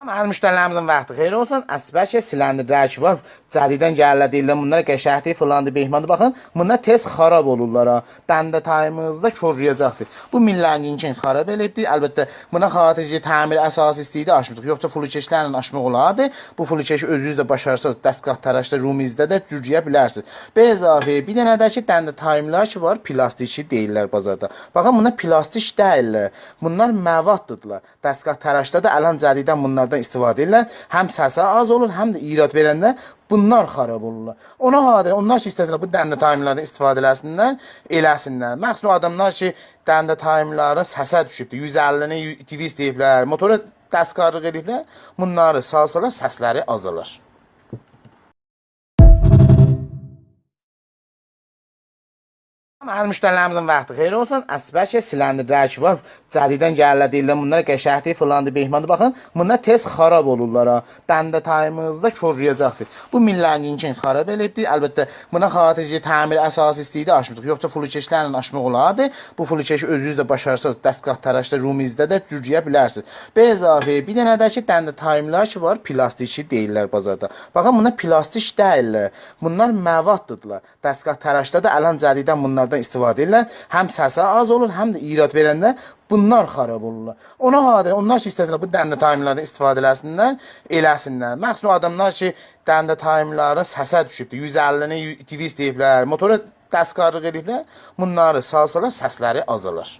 Əziz müştərilərimizin vaxtı xeyir olsun. Bəlkə silindirlər ki var. Cədiddən gəlirlər deyirlər bunlar qəşəhti filandır, behmandır. Baxın, bunlar tez xarab olurlar ha. Dəndə tayımızda koruyacaqdır. Bu milləninkini xarab elibdi. Əlbəttə buna xatircə təmir əsası istəyirdi açmışdıq. Yoxsa fulukeşlərlə açmaq olardı. Bu fulukeşi özünüz də başarırsınız. Dəstgah təraşda rumizdə də cürcüyə bilərsiniz. Bezafə bir dənə də ki dəndə tayımlar ki var, plastiki deyirlər bazarda. Baxın bunlar plastik deyirlər. Bunlar məvaddırlar. Dəstgah təraşda da ələn cədiddən bunlar istifadə edirlər. Həm səsi az olur, həm də irad verəndə bunlar xarab olurlar. Ona hadir, onlar ki istəsələr bu dəndə tayımlardan istifadə eləsinlər. Məxsus adamlar ki dəndə tayımları səsə düşübdür. 150-ni 200 deyiblər, motora dəstkarlıq ediblər. Bunları salsalar səsləri azalır. Əziz müştərilərimizin vaxtı xeyir olsun. Bəlkə silindirlər ki var. Cədiddən gəlirlər deyirlər bunlar qəşəhti filandır, behmandır. Baxın, bunlar tez xarab olurlar ha. Dəndə tayımızda koruyacaqdır. Bu milləninkini xarab elibdi. Əlbəttə buna xatircə təmir əsası istəyirdi açmışdıq. Yoxsa fulukeşlərlə açmaq olardı. Bu fulukeşi özünüz də başarırsınız. Dəstgah təraşda rumizdə də cürcüyə bilərsiniz. Bezafə bir dənə də ki dəndə tayımlar ki var, plastiki deyirlər bazarda. Baxın bunlar plastik deyirlər. Bunlar məvaddırlar. Dəstgah təraşda da ələn cədiddən bunlardan istifadə edirlər. Həm səsi az olur, həm də irad verəndə bunlar xarab olurlar. Ona hadir, onlar ki istəsələr bu dəndə tayımlardan istifadə eləsinlər. Məxsus adamlar ki dəndə tayımları səsə düşübdür. 150-ni 200 deyiblər, motora dəstkarlıq ediblər. Bunları salsalar səsləri azalır.